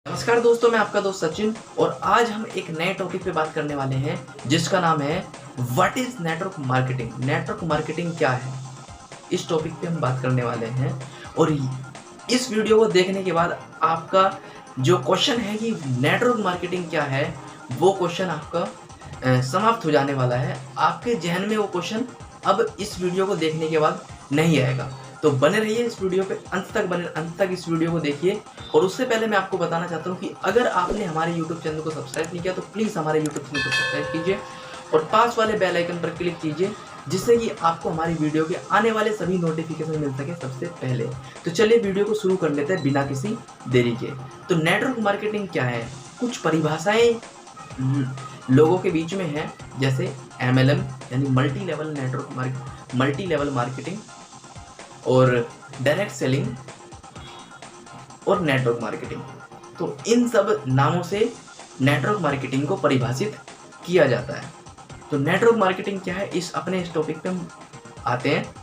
नमस्कार दोस्तों, मैं आपका दोस्त सचिन और आज हम एक नए टॉपिक पे बात करने वाले हैं जिसका नाम है what is network marketing. Network marketing क्या है, इस टॉपिक पे हम बात करने वाले हैं। और इस वीडियो को देखने के बाद आपका जो क्वेश्चन है कि नेटवर्क मार्केटिंग क्या है, वो क्वेश्चन आपका समाप्त हो जाने वाला है। आपके जहन में वो क्वेश्चन अब इस वीडियो को देखने के बाद नहीं आएगा। तो बने रहिए इस वीडियो पे, अंत तक इस वीडियो को देखिए। और उससे पहले मैं आपको बताना चाहता हूँ कि अगर आपने हमारे YouTube चैनल को सब्सक्राइब नहीं किया तो प्लीज़ हमारे YouTube चैनल को सब्सक्राइब कीजिए और पास वाले बेल आइकन पर क्लिक कीजिए, जिससे कि आपको हमारी वीडियो के आने वाले सभी नोटिफिकेशन मिल सके सबसे पहले। तो चलिए वीडियो को शुरू कर लेते हैं बिना किसी देरी के। तो नेटवर्क मार्केटिंग क्या है, कुछ परिभाषाएं लोगों के बीच में है, जैसे MLM यानी मल्टी लेवल मार्केटिंग और डायरेक्ट सेलिंग और नेटवर्क मार्केटिंग। तो इन सब नामों से नेटवर्क मार्केटिंग को परिभाषित किया जाता है। तो नेटवर्क मार्केटिंग क्या है, इस टॉपिक पे हम आते हैं।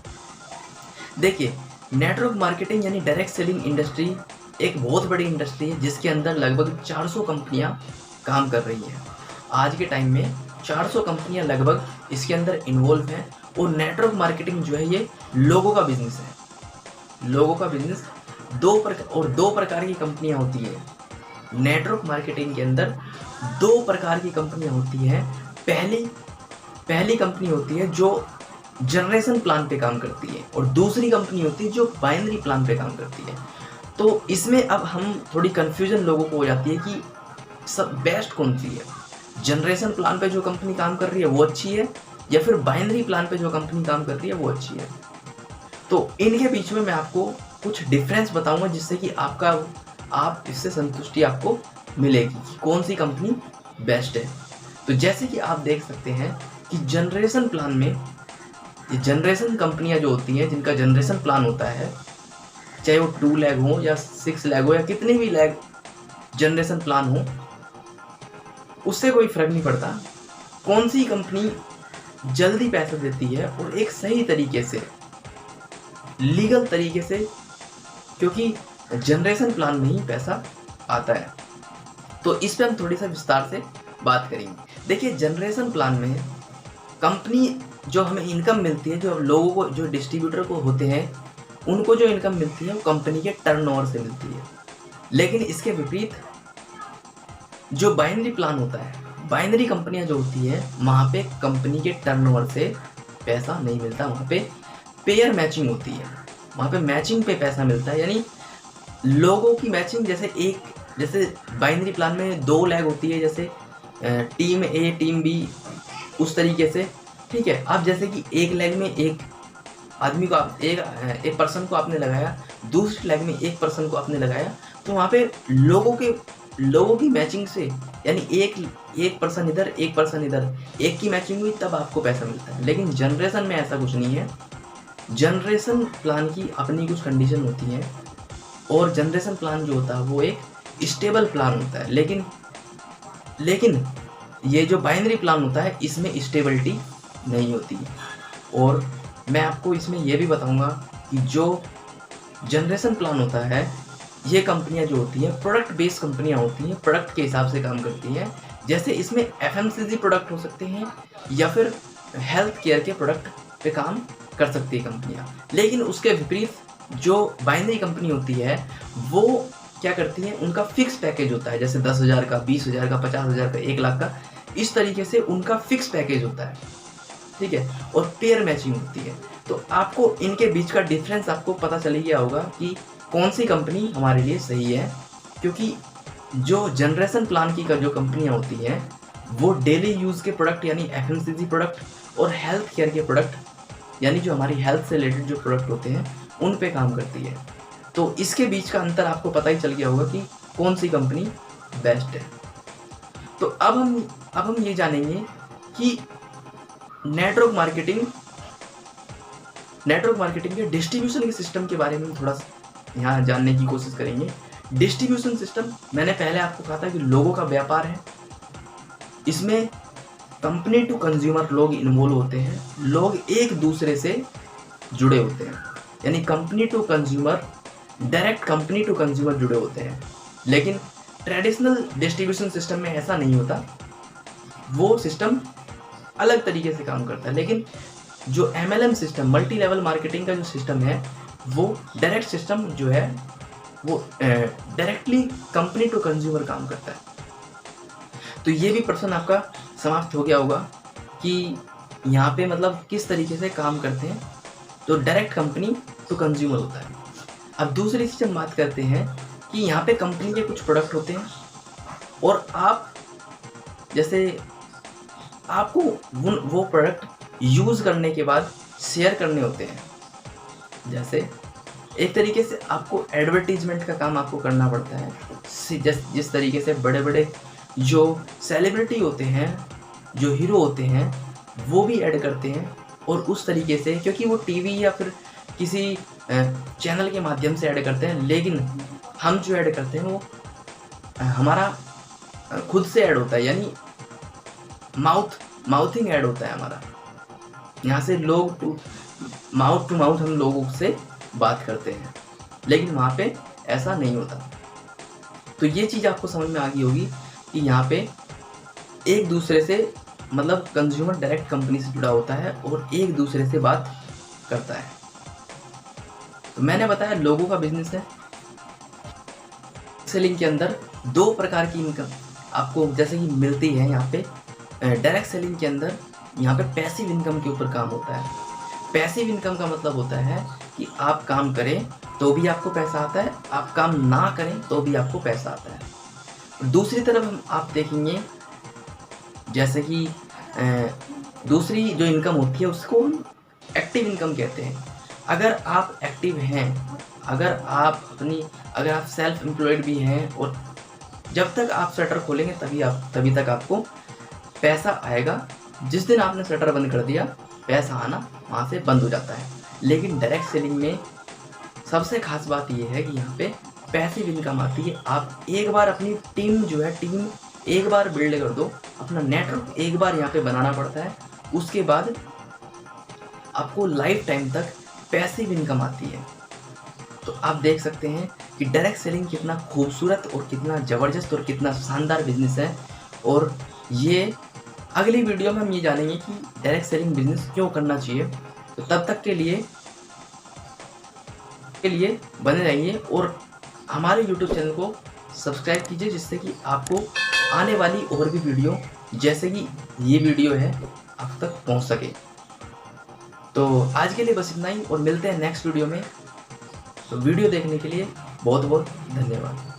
देखिए, नेटवर्क मार्केटिंग यानी डायरेक्ट सेलिंग इंडस्ट्री एक बहुत बड़ी इंडस्ट्री है जिसके अंदर लगभग 400 कंपनियां काम कर रही हैं। आज के टाइम में 400 कंपनियां लगभग इसके अंदर इन्वॉल्व हैं। और नेटवर्क मार्केटिंग जो है ये लोगों का बिजनेस है। लोगों का बिजनेस दो प्रकार की कंपनियां होती है। नेटवर्क मार्केटिंग के अंदर दो प्रकार की कंपनियां होती हैं। पहली कंपनी होती है जो जनरेशन प्लान पे काम करती है और दूसरी कंपनी होती है जो बाइनरी प्लान पे काम करती है। तो इसमें अब हम थोड़ी कंफ्यूजन लोगों को हो जाती है कि सब बेस्ट कौन सी है, जनरेशन प्लान पे जो कंपनी काम कर रही है वो अच्छी है या फिर बाइनरी प्लान पे जो कंपनी काम कर रही है वो अच्छी है। तो इनके बीच में मैं आपको कुछ डिफरेंस बताऊंगा जिससे कि आप इससे संतुष्टि आपको मिलेगी कि कौन सी कंपनी बेस्ट है। तो जैसे कि आप देख सकते हैं कि जनरेशन प्लान में ये जनरेशन कंपनियां जो होती हैं, जिनका जनरेशन प्लान होता है, चाहे वो 2 लैग हो या 6 लैग हो या कितने भी लैग जनरेशन प्लान हो, उससे कोई फर्क नहीं पड़ता। कौन सी कंपनी जल्दी पैसा देती है और एक सही तरीके से, लीगल तरीके से, क्योंकि जनरेशन प्लान में ही पैसा आता है। तो इस पे हम थोड़ी सा विस्तार से बात करेंगे। देखिए, जनरेशन प्लान में कंपनी जो हमें इनकम मिलती है, जो लोगों को, जो डिस्ट्रीब्यूटर को होते हैं, उनको जो इनकम मिलती है वो कंपनी के टर्नओवर से मिलती है। लेकिन इसके विपरीत जो बाइनरी प्लान होता है, बाइनरी कंपनियां जो होती है, वहाँ पे कंपनी के टर्नओवर से पैसा नहीं मिलता। वहाँ पे पेयर मैचिंग होती है, वहाँ पे मैचिंग पे पैसा मिलता है। यानी लोगों की मैचिंग, जैसे बाइनरी प्लान में 2 लैग होती है, जैसे टीम A टीम B, उस तरीके से, ठीक है। अब जैसे कि एक लैग में एक आदमी को एक पर्सन को आपने लगाया, दूसरी लैग में एक पर्सन को आपने लगाया, तो वहाँ पे लोगों की मैचिंग से, यानी एक पर्सन इधर एक पर्सन इधर, एक की मैचिंग हुई तब आपको पैसा मिलता है। लेकिन जनरेशन में ऐसा कुछ नहीं है। जनरेशन प्लान की अपनी कुछ कंडीशन होती है और जनरेशन प्लान जो होता है वो एक स्टेबल प्लान होता है। लेकिन ये जो बाइनरी प्लान होता है इसमें स्टेबिलिटी नहीं होती। और मैं आपको इसमें ये भी बताऊंगा कि जो जनरेशन प्लान होता है, ये कंपनियां जो होती है प्रोडक्ट बेस्ड कंपनियां होती हैं, प्रोडक्ट के हिसाब से काम करती हैं। जैसे इसमें FMCG प्रोडक्ट हो सकते हैं या फिर हेल्थ केयर के प्रोडक्ट पे काम कर सकती है कंपनियां। लेकिन उसके विपरीत जो बाइनरी कंपनी होती है वो क्या करती है, उनका फिक्स पैकेज होता है, जैसे 10,000 का, 20,000 का, 50,000 का, 1 लाख का, इस तरीके से उनका फिक्स पैकेज होता है, ठीक है। और पेयर मैचिंग होती है। तो आपको इनके बीच का डिफरेंस आपको पता चल गया होगा कि कौन सी कंपनी हमारे लिए सही है। क्योंकि जो जनरेशन प्लान की जो कंपनियां होती हैं वो डेली यूज़ के प्रोडक्ट यानी FMCG प्रोडक्ट और हेल्थ केयर के प्रोडक्ट यानी जो हमारी हेल्थ से रिलेटेड जो प्रोडक्ट होते हैं उन पे काम करती है। तो इसके बीच का अंतर आपको पता ही चल गया होगा कि कौन सी कंपनी बेस्ट है। तो अब हम ये जानेंगे कि नेटवर्क मार्केटिंग के डिस्ट्रीब्यूशन के सिस्टम के बारे में थोड़ा यहाँ जानने की कोशिश करेंगे। डिस्ट्रीब्यूशन सिस्टम, मैंने पहले आपको कहा था कि लोगों का व्यापार है। इसमें कंपनी टू कंज्यूमर लोग इन्वॉल्व होते हैं, लोग एक दूसरे से जुड़े होते हैं, यानी company to consumer, direct company to consumer जुड़े होते हैं। लेकिन ट्रेडिशनल डिस्ट्रीब्यूशन सिस्टम में ऐसा नहीं होता, वो सिस्टम अलग तरीके से काम करता है। लेकिन जो MLM system, multi level marketing का जो सिस्टम है, वो डायरेक्ट सिस्टम जो है वो डायरेक्टली कंपनी टू कंज्यूमर काम करता है। तो ये भी प्रश्न आपका समाप्त हो गया होगा कि यहाँ पे मतलब किस तरीके से काम करते हैं। तो डायरेक्ट कंपनी टू कंज्यूमर होता है। अब दूसरी चीज़ हम बात करते हैं कि यहाँ पे कंपनी के कुछ प्रोडक्ट होते हैं और आप जैसे आपको वो प्रोडक्ट यूज़ करने के बाद शेयर करने होते हैं। जैसे एक तरीके से आपको एडवर्टीजमेंट का काम आपको करना पड़ता है। जिस तरीके से बड़े बड़े जो सेलिब्रिटी होते हैं, जो हीरो होते हैं, वो भी ऐड करते हैं और उस तरीके से, क्योंकि वो टीवी या फिर किसी चैनल के माध्यम से ऐड करते हैं, लेकिन हम जो ऐड करते हैं वो हमारा खुद से ऐड होता है, यानी माउथिंग ऐड होता है हमारा। यहाँ से लोग माउथ टू माउथ हम लोगों से बात करते हैं, लेकिन वहाँ पे ऐसा नहीं होता। तो ये चीज़ आपको समझ में आ गई होगी कि यहाँ पे एक दूसरे से मतलब कंज्यूमर डायरेक्ट कंपनी से जुड़ा होता है और एक दूसरे से बात करता है। तो मैंने बताया लोगों का बिजनेस है। सेलिंग के अंदर 2 प्रकार की इनकम आपको जैसे कि मिलती है। यहाँ पे डायरेक्ट सेलिंग के अंदर यहाँ पे पैसिव इनकम के ऊपर काम होता है। पैसिव इनकम का मतलब होता है कि आप काम करें तो भी आपको पैसा आता है, आप काम ना करें तो भी आपको पैसा आता है। दूसरी तरफ आप देखेंगे जैसे कि दूसरी जो इनकम होती है उसको हम एक्टिव इनकम कहते हैं। अगर आप एक्टिव हैं, अगर आप सेल्फ एम्प्लॉयड भी हैं और जब तक आप शटर खोलेंगे तभी तक आपको पैसा आएगा। जिस दिन आपने शटर बंद कर दिया, पैसा आना वहाँ से बंद हो जाता है। लेकिन डायरेक्ट सेलिंग में सबसे खास बात यह है कि यहाँ पे पैसिव इनकम आती है। आप एक बार अपनी टीम एक बार बिल्ड कर दो, अपना नेटवर्क एक बार यहाँ पे बनाना पड़ता है, उसके बाद आपको लाइफ टाइम तक पैसिव इनकम आती है। तो आप देख सकते हैं कि डायरेक्ट सेलिंग कितना खूबसूरत और कितना ज़बरदस्त और कितना शानदार बिजनेस है। और ये अगली वीडियो में हम ये जानेंगे कि डायरेक्ट सेलिंग बिजनेस क्यों करना चाहिए। तो तब तक के लिए बने रहिए और हमारे YouTube चैनल को सब्सक्राइब कीजिए, जिससे कि आपको आने वाली और भी वीडियो जैसे कि ये वीडियो है आप तक पहुंच सके। तो आज के लिए बस इतना ही और मिलते हैं नेक्स्ट वीडियो में। तो वीडियो देखने के लिए बहुत बहुत धन्यवाद।